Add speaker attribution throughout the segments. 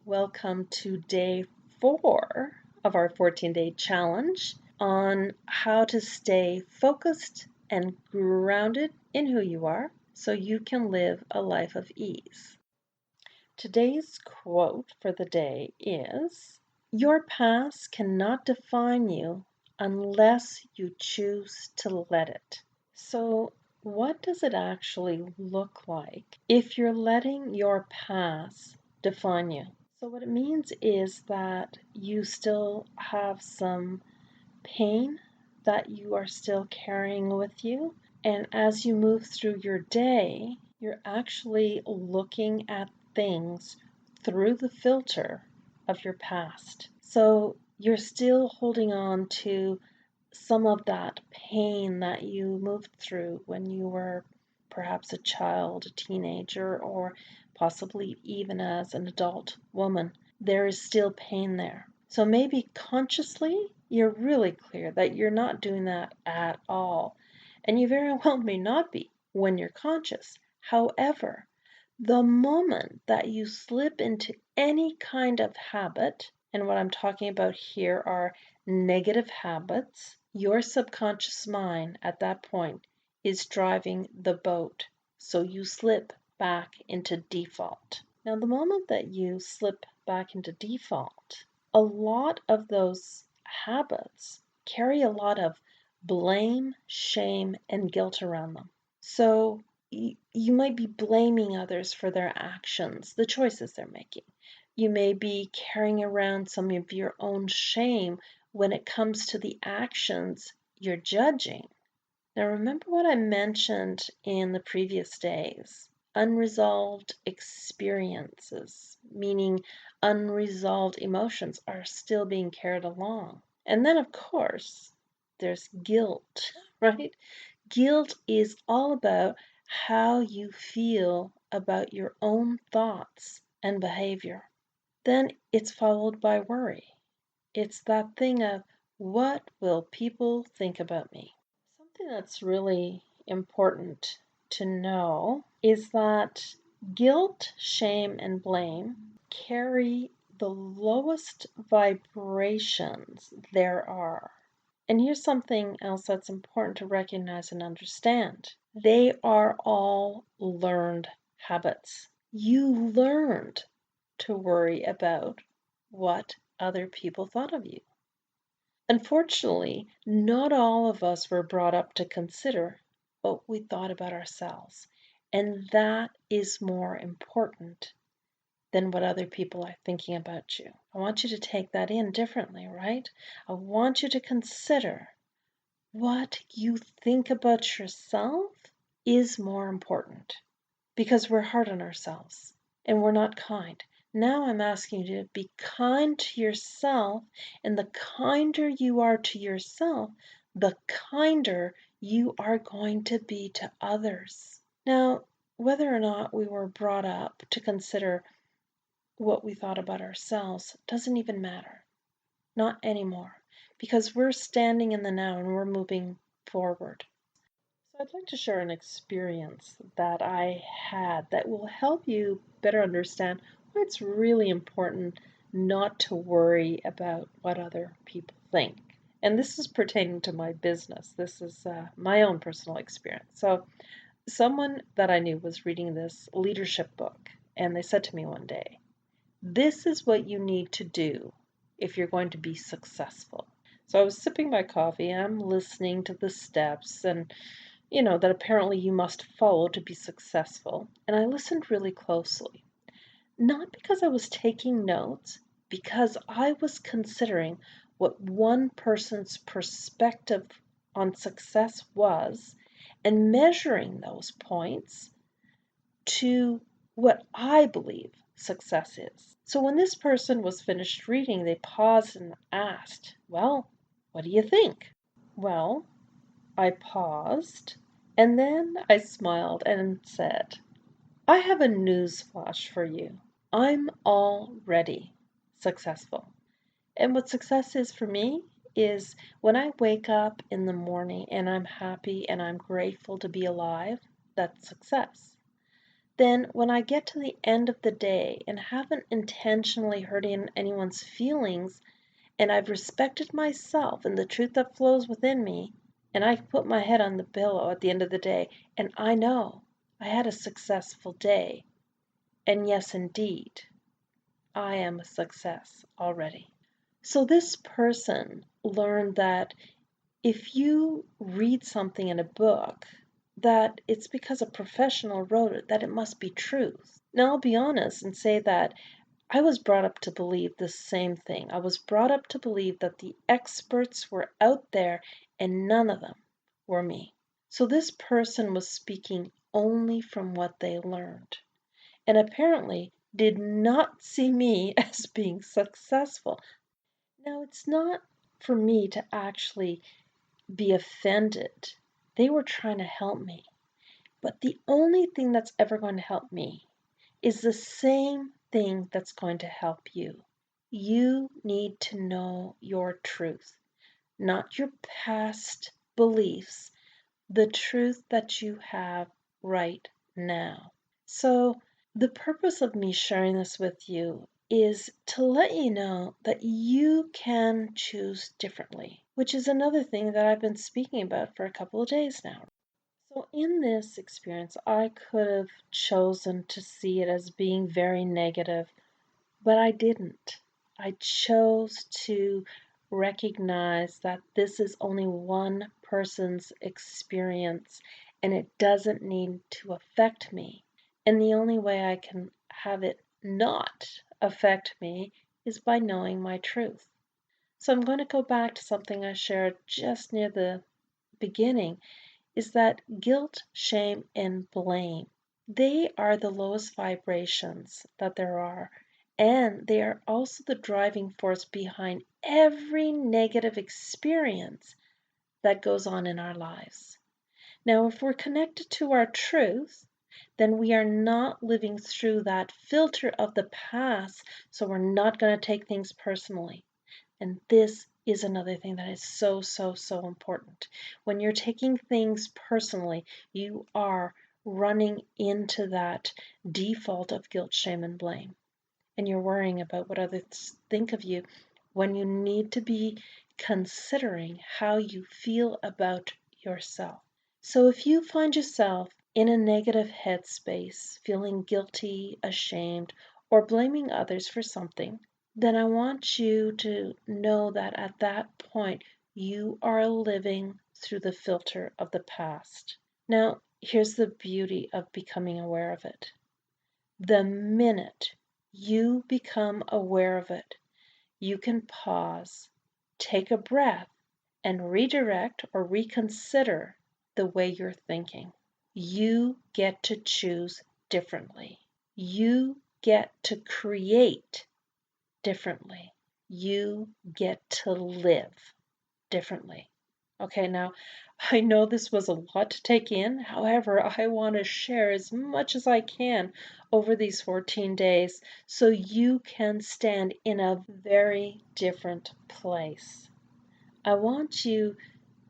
Speaker 1: Welcome to day 4 of our 14-day challenge on how to stay focused and grounded in who you are so you can live a life of ease. Today's quote for the day is, "Your past cannot define you unless you choose to let it." So, what does it actually look like if you're letting your past define you? So, what it means is that you still have some pain that you are still carrying with you. And as you move through your day, you're actually looking at things through the filter of your past. So, you're still holding on to some of that pain that you moved through when you were perhaps a child, a teenager, or possibly even as an adult woman. There is still pain there. So maybe consciously you're really clear that you're not doing that at all. And you very well may not be when you're conscious. However, the moment that you slip into any kind of habit, and what I'm talking about here are negative habits, your subconscious mind at that point is driving the boat. So you slip back into default. Now, the moment that you slip back into default, a lot of those habits carry a lot of blame, shame, and guilt around them. So you might be blaming others for their actions, the choices they're making. You may be carrying around some of your own shame when it comes to the actions you're judging. Now, remember what I mentioned in the previous days. Unresolved experiences, meaning unresolved emotions, are still being carried along. And then, of course, there's guilt, right? Guilt is all about how you feel about your own thoughts and behavior. Then it's followed by worry. It's that thing of, what will people think about me? Something that's really important to know is that guilt, shame, and blame carry the lowest vibrations there are. And here's something else that's important to recognize and understand. They are all learned habits. You learned to worry about what other people thought of you. Unfortunately, not all of us were brought up to consider what we thought about ourselves, and that is more important than what other people are thinking about you. I want you to take that in differently, right? I want you to consider what you think about yourself is more important because we're hard on ourselves and we're not kind. Now I'm asking you to be kind to yourself, and the kinder you are to yourself, the kinder you are going to be to others. Now, whether or not we were brought up to consider what we thought about ourselves doesn't even matter. Not anymore, because we're standing in the now and we're moving forward. So I'd like to share an experience that I had that will help you better understand why it's really important not to worry about what other people think. And this is pertaining to my business. This is my own personal experience. So someone that I knew was reading this leadership book, and they said to me one day, "This is what you need to do if you're going to be successful." So I was sipping my coffee, I'm listening to the steps and that apparently you must follow to be successful. And I listened really closely, not because I was taking notes, because I was considering what one person's perspective on success was and measuring those points to what I believe success is. So when this person was finished reading, they paused and asked, "Well, what do you think?" Well, I paused, and then I smiled and said, "I have a news flash for you. I'm already successful." And what success is for me is when I wake up in the morning and I'm happy and I'm grateful to be alive, that's success. then when I get to the end of the day and haven't intentionally hurt anyone's feelings, and I've respected myself and the truth that flows within me, and I put my head on the pillow at the end of the day, and I know I had a successful day, and yes, indeed, I am a success already. So this person learned that if you read something in a book, that it's because a professional wrote it, that it must be truth. Now, I'll be honest and say that I was brought up to believe the same thing. I was brought up to believe that the experts were out there and none of them were me. So this person was speaking only from what they learned and apparently did not see me as being successful. Now, it's not for me to actually be offended. They were trying to help me. But the only thing that's ever going to help me is the same thing that's going to help you. You need to know your truth, not your past beliefs, the truth that you have right now. So, the purpose of me sharing this with you is to let you know that you can choose differently, which is another thing that I've been speaking about for a couple of days now. So, in this experience, I could have chosen to see it as being very negative, but I didn't. I chose to recognize that this is only one person's experience and it doesn't need to affect me. And the only way I can have it not affect me is by knowing my truth. So I'm going to go back to something I shared just near the beginning, is that guilt, shame, and blame, they are the lowest vibrations that there are. And they are also the driving force behind every negative experience that goes on in our lives. Now, if we're connected to our truth, then we are not living through that filter of the past, so we're not going to take things personally. And this is another thing that is so, so, so important. When you're taking things personally, you are running into that default of guilt, shame, and blame. And you're worrying about what others think of you when you need to be considering how you feel about yourself. So if you find yourself in a negative headspace, feeling guilty, ashamed, or blaming others for something, then I want you to know that at that point, you are living through the filter of the past. Now, here's the beauty of becoming aware of it. The minute you become aware of it, you can pause, take a breath, and redirect or reconsider the way you're thinking. You get to choose differently. You get to create differently. You get to live differently. Okay, now I know this was a lot to take in. However, I want to share as much as I can over these 14 days so you can stand in a very different place. I want you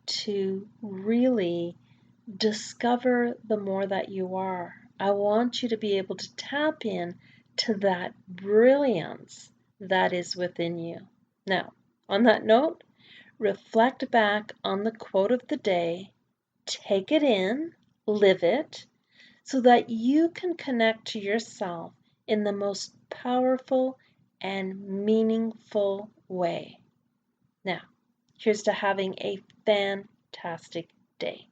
Speaker 1: to really discover the more that you are. I want you to be able to tap in to that brilliance that is within you. Now, on that note, reflect back on the quote of the day, take it in, live it, so that you can connect to yourself in the most powerful and meaningful way. Now, here's to having a fantastic day.